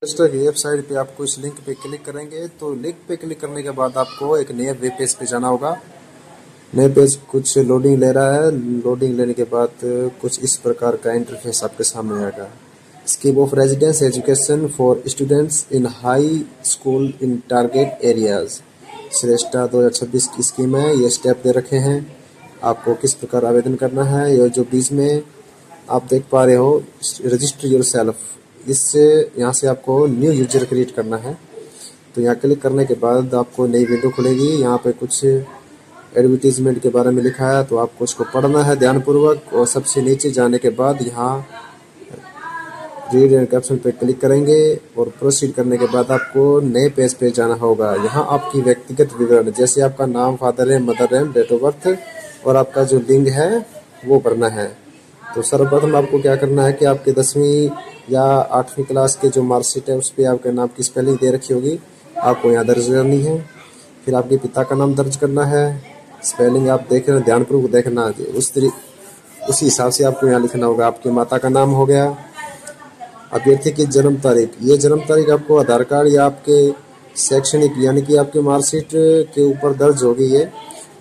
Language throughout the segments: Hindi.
रजिस्टर की वेबसाइट पे आपको इस लिंक पे क्लिक करेंगे तो लिंक पे क्लिक करने के बाद आपको एक नए वेब पेज पे जाना होगा। नए पेज कुछ लोडिंग ले रहा है। लोडिंग लेने के बाद कुछ इस प्रकार का इंटरफेस आपके सामने आएगा। Scheme of residence education for students in high school in target areas Shreshta 2026 की स्कीम है। ये स्टेप दे रखे हैं आपको किस प्रकार आवेदन करना है। ये जो बीच में आप देख पा रहे हो रजिस्टर योर सेल्फ, इससे यहाँ से आपको न्यू यूजर क्रिएट करना है। तो यहाँ क्लिक करने के बाद आपको नई विंडो खुलेगी। यहाँ पे कुछ एडवर्टीजमेंट के बारे में लिखा है तो आपको उसको पढ़ना है ध्यानपूर्वक। और सबसे नीचे जाने के बाद यहाँ रीड एंड कैप्शन पे क्लिक करेंगे और प्रोसीड करने के बाद आपको नए पेज पे जाना होगा। यहाँ आपकी व्यक्तिगत विवरण जैसे आपका नाम, father name, mother name, date of birth और आपका जो लिंग है वो भरना है। तो सर्वप्रथम आपको क्या करना है कि आपके 10वीं या 8वीं क्लास के जो मार्कशीट है उस पर आपके नाम की स्पेलिंग दे रखी होगी, आपको यहाँ दर्ज करनी है। फिर आपके पिता का नाम दर्ज करना है। स्पेलिंग आप देख रहे हैं, ध्यानपूर्वक देखना। उसी हिसाब से आपको यहाँ लिखना होगा। आपकी माता का नाम हो गया। अभ्यर्थी की जन्म तारीख, ये जन्म तारीख आपको आधार कार्ड या आपके शैक्षणिक यानी कि आपके मार्कशीट के ऊपर दर्ज होगी। ये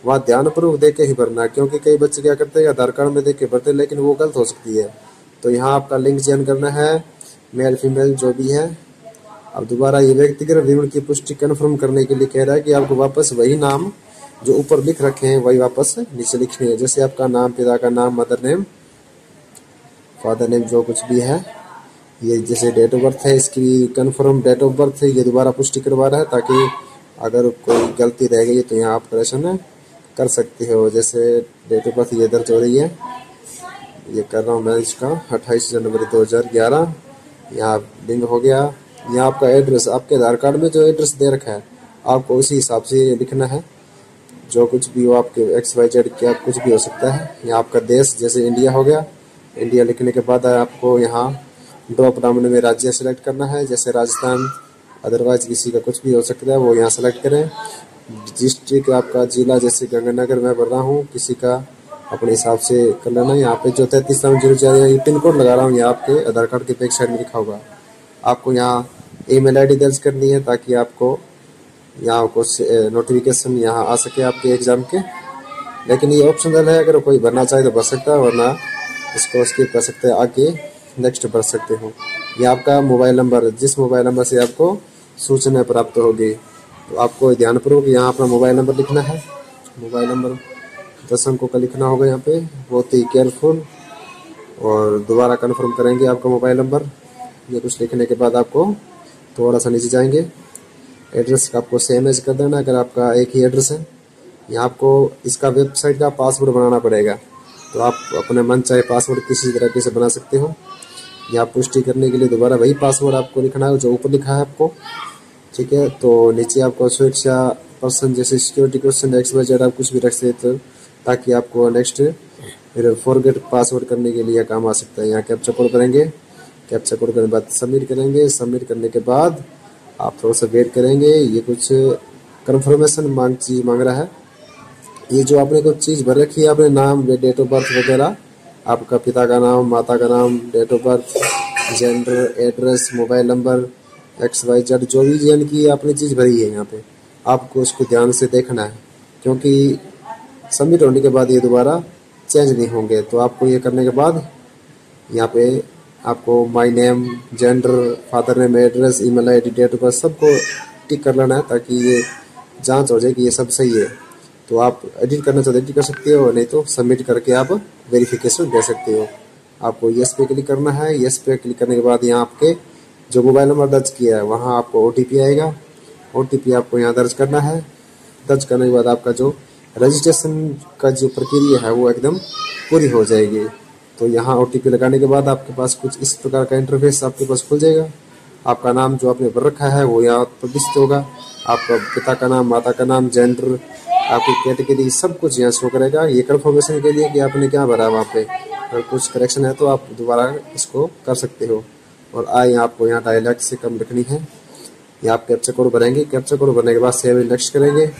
वहाँ ध्यानपूर्वक देख के ही भरना है, क्योंकि कई बच्चे क्या करते हैं आधार कार्ड में देख के भरते हैं लेकिन वो गलत हो सकती है। तो यहाँ आपका लिंग चयन करना है, मेल फीमेल जो भी है। अब दोबारा ये व्यक्तिगत विवरण की पुष्टि कन्फर्म करने के लिए कह रहा है कि आपको वापस वही नाम जो ऊपर लिख रखे हैं वही वापस नीचे लिखने है। जैसे आपका नाम, पिता का नाम, मदर नेम, फादर नेम जो कुछ भी है। ये जैसे डेट ऑफ बर्थ है, इसकी कन्फर्म डेट ऑफ बर्थ है, ये दोबारा पुष्टि करवा रहा है ताकि अगर कोई गलती रह गई तो यहाँ आप करेक्शन कर सकते हो। जैसे डेट ऑफ बर्थ ये दर्ज हो रही है, ये कर रहा हूँ मैं इसका 28 जनवरी 2011। यहाँ लिंक हो गया। यहाँ आपका एड्रेस, आपके आधार कार्ड में जो एड्रेस दे रखा है आपको उसी हिसाब से लिखना है। जो कुछ भी हो आपके XYZ क्या कुछ भी हो सकता है। यहाँ आपका देश जैसे इंडिया हो गया। इंडिया लिखने के बाद आपको यहाँ ड्रॉप डाउन में राज्य सेलेक्ट करना है, जैसे राजस्थान, अदरवाइज किसी का कुछ भी हो सकता है वो यहाँ सेलेक्ट करें। डिस्ट्रिक्ट आपका जिला जैसे गंगानगर मैं भर रहा हूँ, किसी का अपने हिसाब से कर लेना। यहाँ पे जो 33,004 ये पिन कोड लगा रहा हूँ, यहाँ आपके आधार कार्ड के बैक साइड में लिखा होगा। आपको यहाँ ईमेल आईडी दर्ज करनी है ताकि आपको यहाँ कुछ नोटिफिकेशन यहाँ आ सके आपके एग्जाम के। लेकिन ये ऑप्शनल है, अगर कोई भरना चाहे तो भर सकता है, वरना इसको स्किप कर सकते हैं, आगे नेक्स्ट भर सकते हो। ये आपका मोबाइल नंबर, जिस मोबाइल नंबर से आपको सूचना प्राप्त होगी तो आपको ध्यानपूर्वक यहाँ अपना मोबाइल नंबर लिखना है। मोबाइल नंबर 10 अंकों का लिखना होगा यहाँ पे, बहुत ही केयरफुल। और दोबारा कन्फर्म करेंगे आपका मोबाइल नंबर। ये कुछ लिखने के बाद आपको थोड़ा सा नीचे जाएंगे, एड्रेस का आपको सेम एज कर देना अगर आपका एक ही एड्रेस है। यहाँ आपको इसका वेबसाइट का पासवर्ड बनाना पड़ेगा, तो आप अपने मन चाहे पासवर्ड किसी तरीके से बना सकते हो। यहाँ पुष्टि करने के लिए दोबारा वही पासवर्ड आपको लिखना है जो ऊपर लिखा है आपको, ठीक है। तो नीचे आपको सुरक्षा पर्सन जैसे सिक्योरिटी क्वेश्चन XYZ आप कुछ भी रख सकते हो ताकि आपको नेक्स्ट फिर फॉरगेट पासवर्ड करने के लिए काम आ सकता है। यहाँ कैप्चा कोड करेंगे, कैप्चा कोड करने के बाद सबमिट करेंगे। सबमिट करने के बाद आप थोड़ा सा वेट करेंगे। ये कुछ कन्फर्मेशन मांग रहा है। ये जो आपने कुछ चीज़ भर रखी है, आपने नाम, डेट ऑफ बर्थ वगैरह, आपका पिता का नाम, माता का नाम, date of birth, gender, address, mobile number, XYZ जो भी यानी कि आपने चीज़ भरी है यहाँ पे आपको उसको ध्यान से देखना है, क्योंकि सबमिट होने के बाद ये दोबारा चेंज नहीं होंगे। तो आपको ये करने के बाद यहाँ पे आपको my name, gender, father name, address, email ID, date of birth सबको टिक कर लेना है ताकि ये जांच हो जाए कि ये सब सही है। तो आप एडिट करना चाहते एडिट कर सकते हो, नहीं तो सबमिट करके आप वेरिफिकेशन दे सकते हो। आपको यस पे क्लिक करना है। यस पे क्लिक करने के बाद यहाँ आपके जो मोबाइल नंबर दर्ज किया है वहाँ आपको OTP आएगा। OTP आपको यहाँ दर्ज करना है। दर्ज करने के बाद आपका जो रजिस्ट्रेशन का जो प्रक्रिया है वो एकदम पूरी हो जाएगी। तो यहाँ OTP लगाने के बाद आपके पास कुछ इस प्रकार का इंटरफेस आपके पास खुल जाएगा। आपका नाम जो आपने भर रखा है वो यहाँ प्रविष्ट होगा। आपका पिता का नाम, माता का नाम, जेंडर, आपकी कैटेगरी सब कुछ यहाँ शो करेगा। ये कन्फर्मेशन के लिए कि आपने क्या भरा वहाँ पे। अगर कुछ करेक्शन है तो आप दोबारा इसको कर सकते हो। और आय आपको यहाँ 2.5 लाख से कम रखनी है। यहाँ आप कैप्चा कोड भरेंगे। कैप्चा कोड भरने के बाद सेव एज नेक्स्ट करेंगे।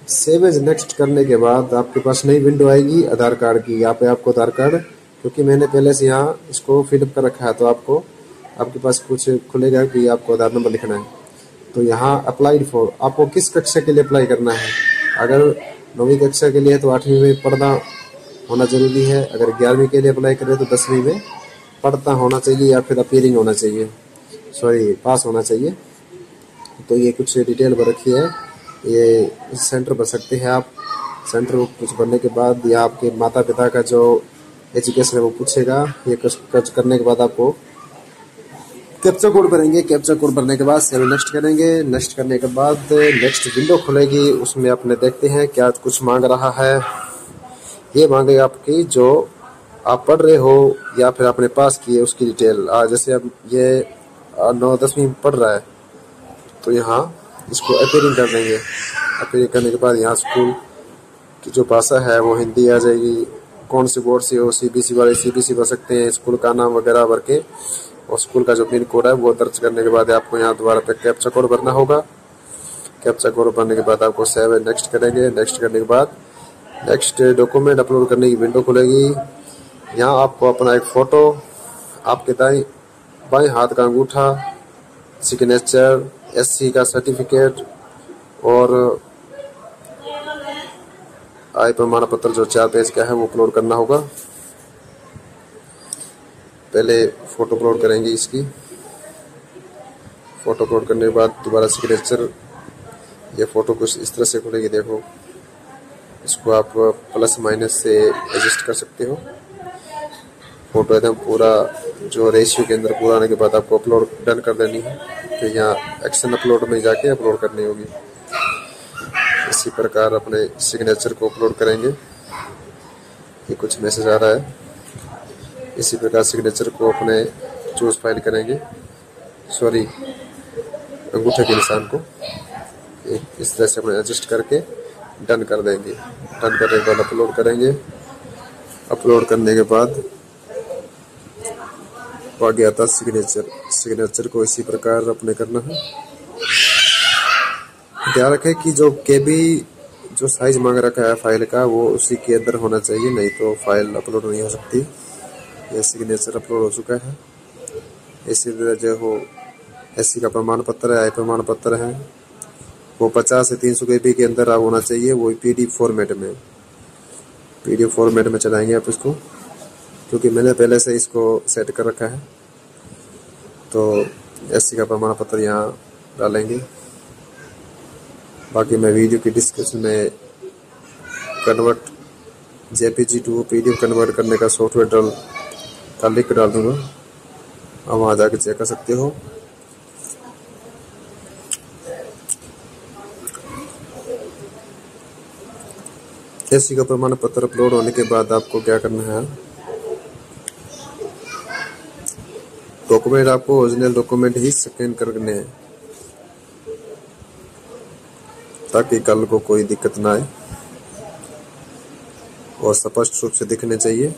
सेव एज नेक्स्ट करने के बाद आपके पास नई विंडो आएगी आधार कार्ड की। यहाँ पे आपको आधार कार्ड, क्योंकि मैंने पहले से यहाँ इसको फिलअप कर रखा है तो आपको आपके पास कुछ खुलेगा कि आपको आधार नंबर लिखना है। तो यहाँ अप्लाइड फॉर, आपको किस कक्षा के लिए अप्लाई करना है। अगर 9वीं कक्षा के लिए तो 8वीं में पढ़ना होना ज़रूरी है। अगर 11वीं के लिए अप्लाई करें तो 10वीं में पढ़ता होना चाहिए या फिर अपीयरिंग होना चाहिए, सॉरी पास होना चाहिए। तो ये कुछ डिटेल भर रखी है, ये सेंटर भर सकते हैं आप। सेंटर कुछ भरने के बाद या आपके माता पिता का जो एजुकेशन है वो पूछेगा। ये कुछ करने के बाद आपको कैप्चा कोड भरेंगे। कैप्चा कोड भरने के बाद सेव नेक्स्ट करेंगे। नेक्स्ट करने के बाद नेक्स्ट विंडो खुलेगी, उसमें अपने देखते हैं क्या कुछ मांग रहा है। ये मांगेगा आपकी जो आप पढ़ रहे हो या फिर आपने पास किए उसकी डिटेल। जैसे अब ये 9-10वीं पढ़ रहा है तो यहाँ इसको अपीयरिंग कर देंगे। अपीयरिंग करने के बाद यहाँ स्कूल की जो भाषा है वो हिंदी आ जाएगी। कौन से बोर्ड से हो, सीबीएसई वाले सीबीएसई भर सकते हैं, स्कूल का नाम वगैरह भर के और स्कूल का जो पिन कोड है वो दर्ज करने के बाद आपको यहाँ दोबारा पे कैप्चा कोड भरना होगा। कैप्चा कोड भरने के बाद आपको सेव नेक्स्ट करेंगे। नेक्स्ट करने के बाद नेक्स्ट डॉक्यूमेंट अपलोड करने की विंडो खुलेगी। यहाँ आपको अपना एक फ़ोटो, आपके बाएं हाथ का अंगूठा, सिग्नेचर, एससी का सर्टिफिकेट और आय प्रमाण पत्र जो 4 पेज का है वो अपलोड करना होगा। पहले फ़ोटो अपलोड करेंगे इसकी। फ़ोटो अपलोड करने के बाद दोबारा सिग्नेचर, ये फ़ोटो कुछ इस तरह से खुलेगी, देखो। इसको आप प्लस माइनस से एडजस्ट कर सकते हो। फ़ोटो एकदम पूरा जो रेशियो के अंदर पूरा आने के बाद आपको अपलोड डन कर देनी है। तो यहाँ एक्शन अपलोड में जाके अपलोड करनी होगी। इसी प्रकार अपने सिग्नेचर को अपलोड करेंगे। ये कुछ मैसेज आ रहा है। इसी प्रकार सिग्नेचर को अपने चूज फाइल करेंगे, सॉरी अंगूठे के निशान को इस तरह से अपने एडजस्ट करके डन कर देंगे। डन करने के बाद अपलोड करेंगे। अपलोड करने के बाद आ गया था सिग्नेचर। सिग्नेचर को इसी प्रकार अपने करना है। ध्यान रखें कि जो केबी जो साइज मांग रखा है फाइल का वो उसी के अंदर होना चाहिए, नहीं तो फाइल अपलोड नहीं हो सकती। यह सिग्नेचर अपलोड हो चुका है। इसी तरह जो हो एससी का प्रमाण पत्र है, आय प्रमाण पत्र है, वो 50 से 300 केबी के अंदर होना चाहिए। वो पीडीएफ फॉर्मेट में, पीडीएफ फॉर्मेट में चलाएंगे आप इसको, क्योंकि मैंने पहले से इसको सेट कर रखा है। तो एससी का प्रमाण पत्र यहाँ डालेंगे। बाकी मैं वीडियो की डिस्क्रिप्शन में convert JPG to PDF convert करने का सॉफ्टवेयर का लिंक डाल दूंगा, आप वहाँ जाकर चेक कर सकते हो। एससी का प्रमाण पत्र अपलोड होने के बाद आपको क्या करना है, डॉक्यूमेंट आपको ओरिजिनल डॉक्यूमेंट ही स्कैन करने हैं ताकि कल को कोई दिक्कत ना आए और स्पष्ट रूप से दिखने चाहिए।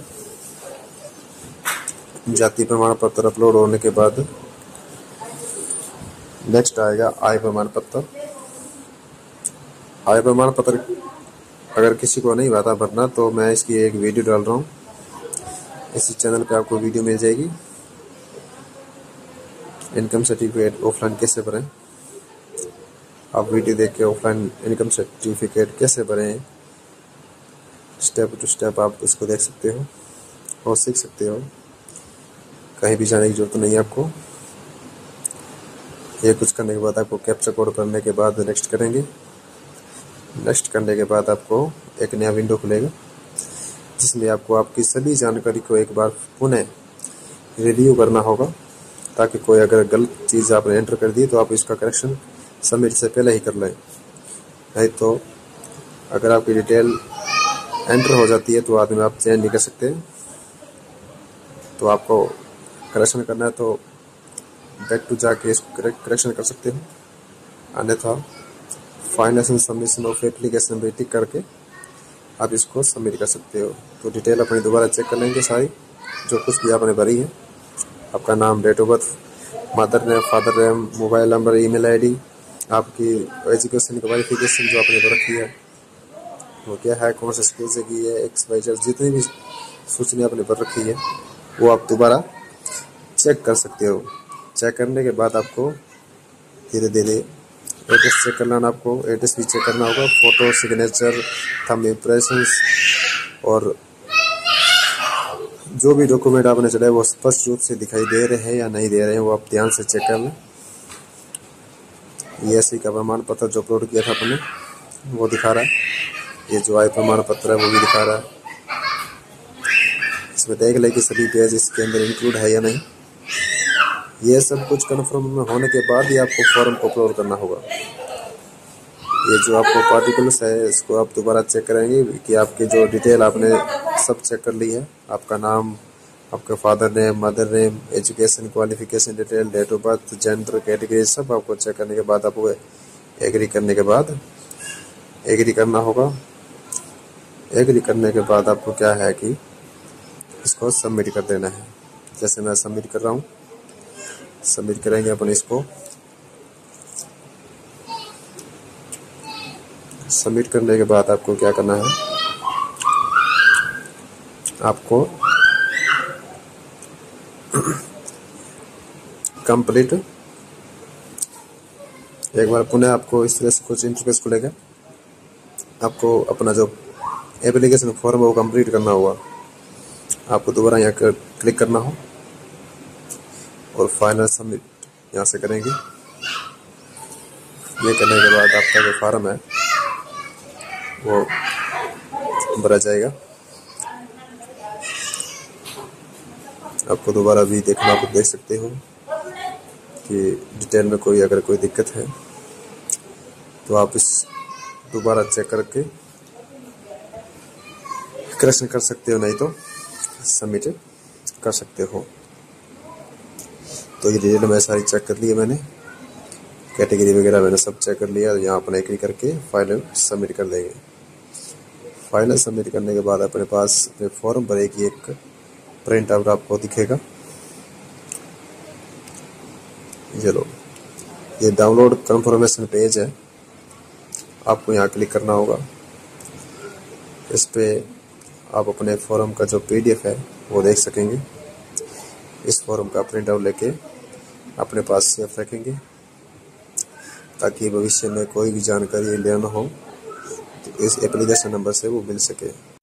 जाति प्रमाण पत्र अपलोड होने के बाद नेक्स्ट आएगा आय प्रमाण पत्र। आय प्रमाण पत्र अगर किसी को नहीं आता भरना तो मैं इसकी एक वीडियो डाल रहा हूँ, इसी चैनल पे आपको वीडियो मिल जाएगी। इनकम सर्टिफिकेट ऑफलाइन कैसे भरें, आप वीडियो देख के ऑफलाइन इनकम सर्टिफिकेट कैसे भरें स्टेप टू स्टेप आप इसको देख सकते हो और सीख सकते हो। कहीं भी जाने की जरूरत नहीं है आपको। ये कुछ करने के बाद आपको कैप्चा कोड भरने के बाद नेक्स्ट करेंगे। नेक्स्ट करने के बाद आपको एक नया विंडो खुलेगा जिसमें आपको आपकी सभी जानकारी को एक बार पुनः रिव्यू करना होगा, ताकि कोई अगर गलत चीज़ आपने एंटर कर दी तो आप इसका करेक्शन सबमिट से पहले ही कर लें। नहीं तो अगर आपकी डिटेल एंटर हो जाती है तो बाद में आप चेंज नहीं कर सकते। तो आपको करेक्शन करना है तो बैक टू जाके इसको करेक्शन कर सकते हो, अन्यथा फाइनेंशियल सबमिशन ऑफ एप्लीकेशन पे टिक करके आप इसको सबमिट कर सकते हो। तो डिटेल अपनी दोबारा चेक कर लेंगे सारी, जो कुछ भी आपने भरी है, आपका नाम, date of birth, mother name, father name, mobile number, email ID, आपकी एजुकेशन क्वालिफिकेशन जो आपने भर रखी है वो क्या है, कौन से स्कूल से की है, XYZ जितनी भी सूचना आपने भर रखी है वो आप दोबारा चेक कर सकते हो। चेक करने के बाद आपको धीरे धीरे एड्रेस चेक करना है, आपको एड्रेस भी चेक करना होगा, फोटो, सिग्नेचर, थंब इम्प्रेशंस और जो भी डॉक्यूमेंट आपने चलाए वो स्पष्ट रूप से दिखाई दे रहे हैं या नहीं दे रहे हैं, वो आप ध्यान से चेक कर लें। ये एसई का प्रमाण पत्र जो अपलोड किया था अपने वो दिखा रहा है, ये जो आय प्रमाण पत्र है वो भी दिखा रहा है। इसमें देख लें कि सभी पेज इसके अंदर इंक्लूड है या नहीं। ये सब कुछ कन्फर्म होने के बाद ही आपको फॉर्म को अपलोड करना होगा। ये जो आपको पार्टिकुलर्स है इसको आप दोबारा चेक करेंगे कि आपकी जो डिटेल आपने सब चेक कर ली है, आपका नाम, आपका father name, mother name, education, qualification detail, date of birth, gender, category, सब आपको चेक करने के बाद आपको एग्री करने के बाद एग्री करना होगा। एग्री करने के बाद आपको क्या है कि इसको सबमिट कर देना है। जैसे मैं सबमिट कर रहा हूँ, सबमिट करेंगे अपन इसको। सबमिट करने के बाद आपको क्या करना है, आपको कंप्लीट एक बार पुनः आपको इस तरह से कुछ इंटरफेस खुलेगा। आपको अपना जो एप्लीकेशन फॉर्म है वो कंप्लीट करना होगा। आपको दोबारा यहाँ क्लिक करना हो और फाइनल सबमिट यहाँ से करेंगे। ये करने के बाद आपका जो फॉर्म है वो भरा जाएगा। आपको दोबारा भी देखना, आप देख सकते हो कि डिटेल में कोई अगर कोई दिक्कत है तो आप इस दोबारा चेक करके करेक्शन कर सकते हो, नहीं तो सबमिट कर सकते हो। तो ये डिटेल मैं सारी चेक कर ली है, मैंने कैटेगरी वगैरह मैंने सब चेक कर लिया। यहाँ अपना एग्री करके फाइनल सबमिट कर देंगे। फाइनल सबमिट करने के बाद अपने पास अपने फॉर्म पर एक प्रिंट आउट आपको दिखेगा। चलो, ये डाउनलोड कंफर्मेशन पेज है, आपको यहाँ क्लिक करना होगा। इस पे आप अपने फॉर्म का जो PDF है वो देख सकेंगे। इस फॉर्म का प्रिंट आउट लेके अपने पास सेफ रखेंगे ताकि भविष्य में कोई भी जानकारी लेना हो तो इस एप्लीकेशन नंबर से वो मिल सके।